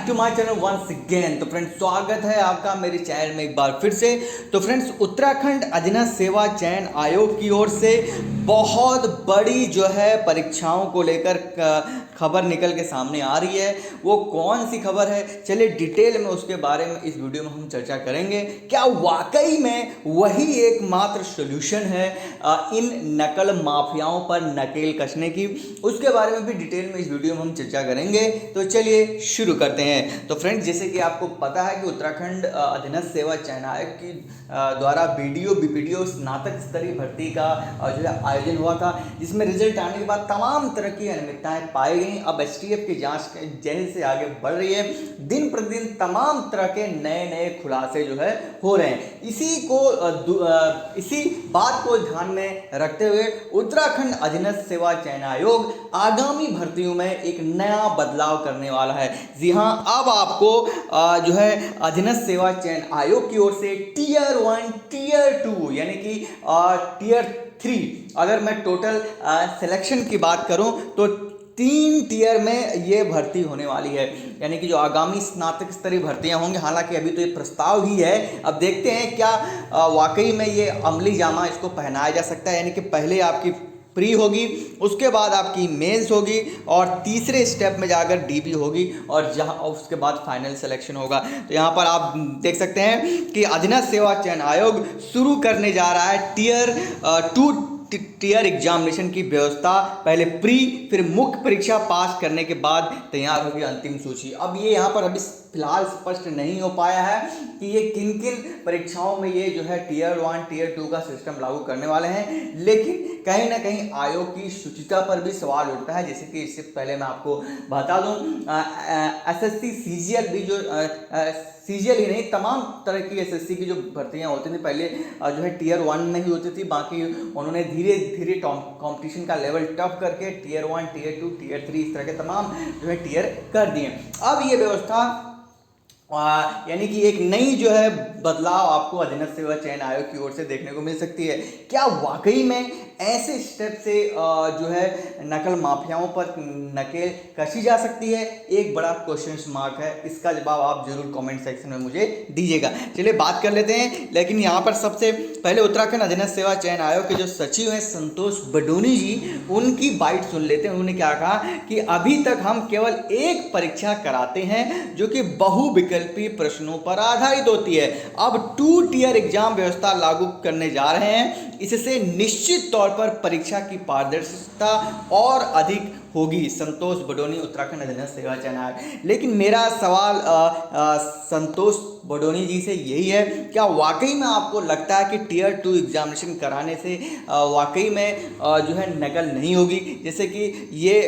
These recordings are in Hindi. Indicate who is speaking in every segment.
Speaker 1: Back to my channel once again. तो फ्रेंड्स, स्वागत है आपका मेरे चैनल में एक बार फिर से। तो फ्रेंड्स, उत्तराखंड अधीनस्थ सेवा चयन आयोग की ओर से बहुत बड़ी जो है परीक्षाओं को लेकर खबर निकल के सामने आ रही है। वो कौन सी खबर है, चलिए डिटेल में उसके बारे में इस वीडियो में हम चर्चा करेंगे। क्या वाकई में वही एकमात्र सॉल्यूशन है इन नकल माफियाओं पर नकेल कसने की, उसके बारे में भी डिटेल में इस वीडियो में हम चर्चा करेंगे। तो चलिए शुरू करते हैं। तो फ्रेंड्स, जैसे कि आपको पता है कि उत्तराखंड अधीनस्थ सेवा चयन आयोग की द्वारा बीडीओ बीपीडीओ स्नातक स्तरीय भर्ती का जो है आयोजन हुआ था, जिसमें रिजल्ट आने के बाद तमाम तरह की अनियमितताएं पाई गई। अब एसटीएफ की जांच जैसे से आगे बढ़ रही है, दिन प्रतिदिन तमाम तरह के नए नए खुलासे जो है हो रहे हैं। इसी बात को ध्यान में रखते हुए उत्तराखंड अधीनस्थ सेवा चयन आयोग आगामी भर्तियों में एक नया बदलाव करने वाला है। जी हाँ, अब आपको जो है अधीनस्थ सेवा चयन आयोग की ओर से टीयर 1, टीयर 2 यानी कि टीयर 3, अगर मैं टोटल सिलेक्शन की बात करूं तो 3 टीयर में ये भर्ती होने वाली है। यानी कि जो आगामी स्नातक स्तरीय भर्तियां होंगी, हालांकि अभी तो ये प्रस्ताव ही है, अब देखते हैं क्या वाकई में ये अमली जामा इसको पहनाया जा सकता है। यानी कि पहले आपकी प्री होगी, उसके बाद आपकी मेंस होगी और तीसरे स्टेप में जाकर डीबी होगी और जहां उसके बाद फाइनल सिलेक्शन होगा। तो यहाँ पर आप देख सकते हैं कि अधीनस्थ सेवा चयन आयोग शुरू करने जा रहा है टीयर 2 टीयर एग्जामिनेशन की व्यवस्था। पहले प्री, फिर मुख्य परीक्षा पास करने के बाद तैयार होगी अंतिम सूची। अब ये यहाँ पर अभी फिलहाल स्पष्ट नहीं हो पाया है कि ये किन किन परीक्षाओं में ये जो है टीयर 1 टीयर 2 का सिस्टम लागू करने वाले हैं, लेकिन कहीं ना कहीं आयोग की शुचिता पर भी सवाल उठता है। जैसे कि इससे पहले मैं आपको बता दूं, एसएससी सीजीएल भी जो सीजीएल ही नहीं, तमाम तरह की एसएससी की जो भर्तियां होती थी पहले जो है टीयर 1 में ही होती थी। बाकी उन्होंने धीरे धीरे कंपटीशन का लेवल टफ करके टीयर 1 टीयर 2 टीयर 3 इस तरह के तमाम जो है टीयर कर दिए। अब ये व्यवस्था यानी कि एक नई जो है बदलाव आपको अधीनस्थ सेवा चयन आयोग की ओर से देखने को मिल सकती है। क्या वाकई में ऐसे स्टेप से जो है नकल माफियाओं पर नकेल कसी जा सकती है? एक बड़ा क्वेश्चन मार्क है। इसका जवाब आप जरूर कमेंट सेक्शन में मुझे दीजिएगा। चलिए बात कर लेते हैं, लेकिन यहाँ पर सबसे पहले उत्तराखंड अधीनस्थ सेवा चयन आयोग के जो सचिव हैं संतोष बडोनी जी, उनकी बाइट सुन लेते हैं। उन्होंने क्या कहा कि अभी तक हम केवल एक परीक्षा कराते हैं जो कि बहुविकल्पी प्रश्नों पर आधारित होती है। अब 2 टीयर एग्जाम व्यवस्था लागू करने जा रहे हैं। इससे निश्चित तौर पर परीक्षा की पारदर्शिता और अधिक होगी। संतोष बडोनी, उत्तराखंड अधीनस्थ सेवा चयन आयोग। लेकिन मेरा सवाल संतोष बडोनी जी से यही है, क्या वाकई में आपको लगता है कि टीयर 2 एग्जामिनेशन कराने से वाकई में जो है नकल नहीं होगी? जैसे कि ये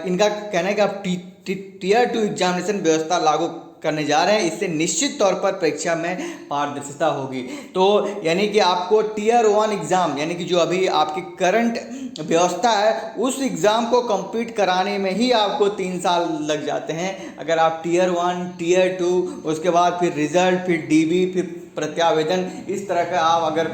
Speaker 1: इनका कहना है कि आप टीयर 2 एग्जामिनेशन व्यवस्था लागू करने जा रहे हैं, इससे निश्चित तौर पर परीक्षा में पारदर्शिता होगी। तो यानी कि आपको टीयर 1 एग्ज़ाम, यानी कि जो अभी आपकी करंट व्यवस्था है, उस एग्ज़ाम को कंप्लीट कराने में ही आपको 3 साल लग जाते हैं। अगर आप टीयर 1 टीयर 2, उसके बाद फिर रिजल्ट, फिर डीबी, फिर प्रत्यावेदन, इस तरह का आप अगर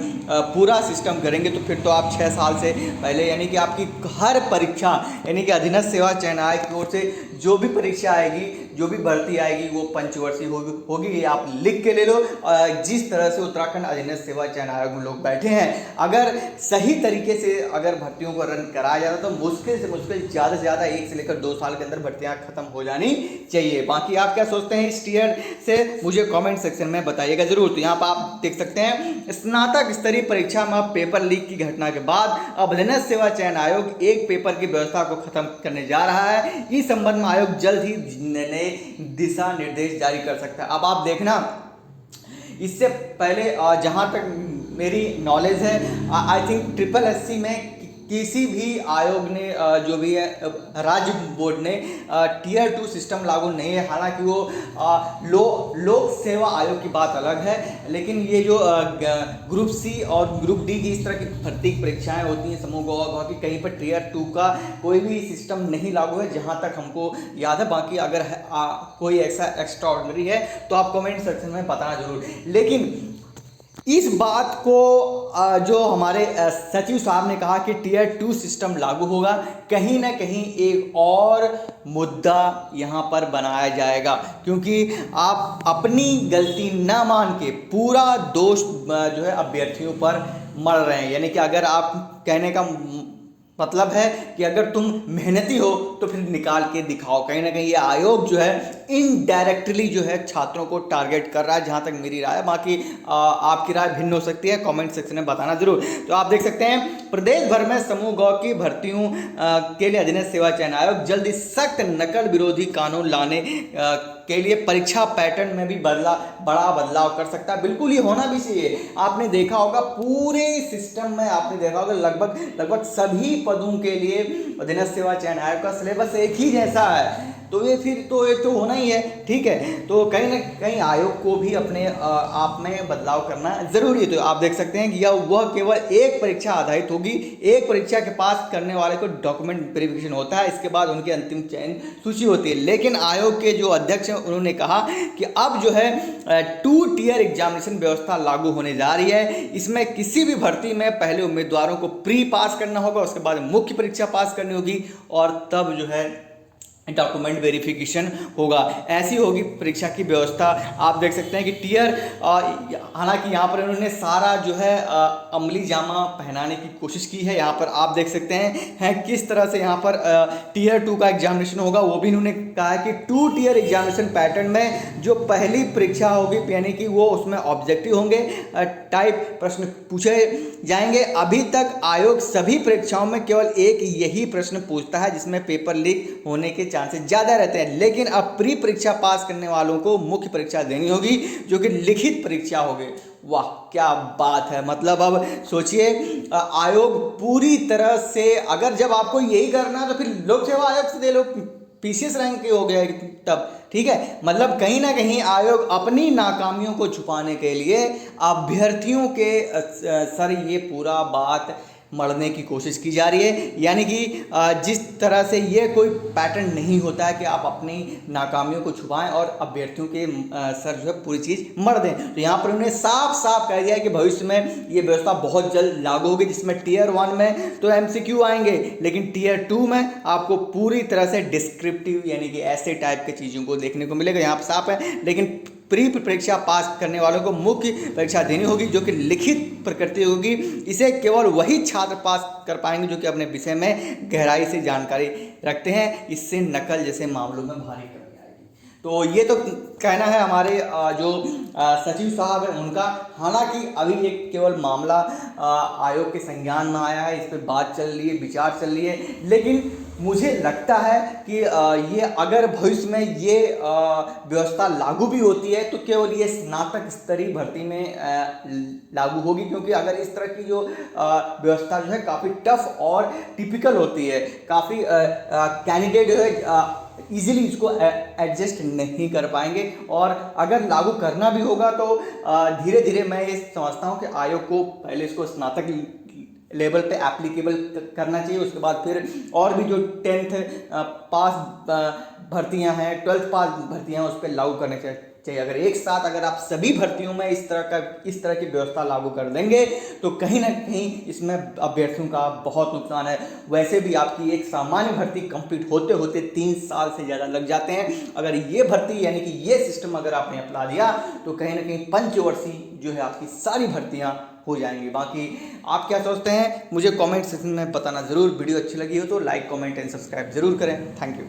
Speaker 1: पूरा सिस्टम करेंगे तो फिर तो आप 6 साल से पहले, यानी कि आपकी हर परीक्षा, यानी कि अधीनस्थ सेवा चयन आयोग की ओर से जो भी परीक्षा आएगी, जो भी भर्ती आएगी, वो पंचवर्षीय होगी। ये आप लिख के ले लो। जिस तरह से उत्तराखंड अधीनस्थ सेवा चयन आयोग में लोग बैठे हैं, अगर सही तरीके से अगर भर्तियों को रन कराया जाता तो मुश्किल से मुश्किल ज़्यादा से ज़्यादा 1 से लेकर 2 साल के अंदर भर्तियाँ खत्म हो जानी चाहिए। बाकी आप क्या सोचते हैं इस टीयर से, मुझे कॉमेंट सेक्शन में बताइएगा जरूर। तो यहाँ पर आप देख सकते हैं, स्नातक स्तरीय परीक्षा में पेपर लीक की घटना के बाद अब अधीनस्थ सेवा चयन आयोग एक पेपर की व्यवस्था को खत्म करने जा रहा है। इस संबंध में आयोग जल्द ही नए दिशा निर्देश जारी कर सकता है। अब आप देखना, इससे पहले जहां तक मेरी नॉलेज है, आई थिंक SSSC में किसी भी आयोग ने जो भी है राज्य बोर्ड ने टीयर 2 सिस्टम लागू नहीं है। हालांकि वो लोक सेवा आयोग की बात अलग है, लेकिन ये जो ग्रुप सी और ग्रुप डी की इस तरह की भर्ती परीक्षाएं होती हैं समूह गौ की, कहीं पर टीयर 2 का कोई भी सिस्टम नहीं लागू है जहां तक हमको याद है। बाकी अगर कोई ऐसा एक्स्ट्रा ऑर्डिनरी है तो आप कमेंट सेक्शन में बताना जरूर। लेकिन इस बात को जो हमारे सचिव साहब ने कहा कि टीयर 2 सिस्टम लागू होगा, कहीं ना कहीं एक और मुद्दा यहाँ पर बनाया जाएगा, क्योंकि आप अपनी गलती ना मान के पूरा दोष जो है अभ्यर्थियों पर मढ़ रहे हैं। यानी कि अगर आप कहने का मतलब है कि अगर तुम मेहनती हो तो फिर निकाल के दिखाओ। कहीं ना कहीं ये आयोग जो है इनडायरेक्टली जो है छात्रों को टारगेट कर रहा है, जहाँ तक मेरी राय है। बाकी आपकी राय भिन्न हो सकती है, कमेंट सेक्शन में बताना जरूर। तो आप देख सकते हैं प्रदेश भर में समूह गौ की भर्तियों के लिए अधीनस्थ सेवा चयन आयोग जल्दी सख्त नकल विरोधी कानून लाने के लिए परीक्षा पैटर्न में भी बड़ा बदलाव कर सकता है। बिल्कुल ये होना भी चाहिए। आपने देखा होगा पूरे सिस्टम में, आपने देखा होगा लगभग सभी पदों के लिए अधीनस्थ सेवा चयन आयोग का सिलेबस एक ही जैसा है, तो ये तो होना ही है। ठीक है, तो कहीं ना कहीं आयोग को भी अपने आप में बदलाव करना जरूरी है। तो आप देख सकते हैं कि वह केवल एक परीक्षा आधारित होगी। एक परीक्षा के पास करने वाले को डॉक्यूमेंट वेरिफिकेशन होता है, इसके बाद उनकी अंतिम चयन सूची होती है। लेकिन आयोग के जो अध्यक्ष हैं उन्होंने कहा कि अब जो है 2 टियर एग्जामिनेशन व्यवस्था लागू होने जा रही है। इसमें किसी भी भर्ती में पहले उम्मीदवारों को प्री पास करना होगा, उसके बाद मुख्य परीक्षा पास करनी होगी और तब जो है डॉक्यूमेंट वेरिफिकेशन होगा। ऐसी होगी परीक्षा की व्यवस्था। आप देख सकते हैं कि टियर, हालांकि यहाँ पर उन्होंने सारा जो है अमली जामा पहनाने की कोशिश की है। यहाँ पर आप देख सकते हैं किस तरह से यहाँ पर टियर 2 का एग्जामिनेशन होगा। वो भी उन्होंने कहा है कि 2 टियर एग्जामिनेशन पैटर्न में जो पहली परीक्षा होगी, यानी कि वो उसमें ऑब्जेक्टिव होंगे टाइप प्रश्न पूछे जाएंगे। अभी तक आयोग सभी परीक्षाओं में केवल एक यही प्रश्न पूछता है जिसमें पेपर लीक होने के चांसेस ज्यादा रहते हैं। लेकिन अब प्री परीक्षा पास करने वालों को मुख्य परीक्षा देनी होगी, जो कि लिखित परीक्षा होगी। वाह क्या बात है। मतलब अब सोचिए आयोग पूरी तरह से, अगर जब आपको यही करना है तो फिर लोक सेवा आयोग से दे लो, पीसीएस रैंक के हो गया तब। ठीक है, मतलब कहीं ना कहीं आयोग अपनी नाकामियों को छुपाने के लिए अभ्यर्थियों के सर ये पूरा बात मढ़ने की कोशिश की जा रही है। यानी कि जिस तरह से ये कोई पैटर्न नहीं होता है कि आप अपनी नाकामियों को छुपाएं और अभ्यर्थियों के सर जो है पूरी चीज़ मढ़ दें। तो यहाँ पर उन्होंने साफ साफ कह दिया है कि भविष्य में ये व्यवस्था बहुत जल्द लागू होगी, जिसमें टियर 1 में तो एमसीक्यू आएंगे, लेकिन टियर 2 में आपको पूरी तरह से डिस्क्रिप्टिव यानी कि ऐसे टाइप की चीज़ों को देखने को मिलेगा। यहाँ पर साफ है। लेकिन प्री परीक्षा पास करने वालों को मुख्य परीक्षा देनी होगी, जो कि लिखित प्रकृति होगी। इसे केवल वही छात्र पास कर पाएंगे जो कि अपने विषय में गहराई से जानकारी रखते हैं। इससे नकल जैसे मामलों में भारी कमी आएगी। तो ये तो कहना है हमारे जो सचिव साहब हैं उनका। हालांकि अभी ये केवल मामला आयोग के संज्ञान में आया है, इस पर बात चल रही है, विचार चल रही है। लेकिन मुझे लगता है कि ये अगर भविष्य में ये व्यवस्था लागू भी होती है तो केवल ये स्नातक स्तरीय भर्ती में लागू होगी, क्योंकि अगर इस तरह की जो व्यवस्था जो है काफ़ी टफ और टिपिकल होती है, काफ़ी कैंडिडेट जो है इजीली इसको एडजस्ट नहीं कर पाएंगे। और अगर लागू करना भी होगा तो धीरे धीरे मैं ये समझता हूँ कि आयोग को पहले इसको स्नातक लेवल पे एप्लीकेबल करना चाहिए, उसके बाद फिर और भी जो 10th पास भर्तियां हैं, 12th पास भर्तियां हैं, उस पर लागू करने चाहिए। अगर एक साथ अगर आप सभी भर्तियों में इस तरह की व्यवस्था लागू कर देंगे तो कहीं ना कहीं इसमें अभ्यर्थियों का बहुत नुकसान है। वैसे भी आपकी एक सामान्य भर्ती कंप्लीट होते होते 3 साल से ज़्यादा लग जाते हैं। अगर ये भर्ती यानी कि ये सिस्टम अगर आपने अपना दिया तो कहीं ना कहीं पंचवर्षीय जो है आपकी सारी भर्तियाँ हो जाएंगी। बाकी आप क्या सोचते हैं मुझे कमेंट सेक्शन में बताना ज़रूर। वीडियो अच्छी लगी हो तो लाइक, कमेंट एंड सब्सक्राइब जरूर करें। Thank you.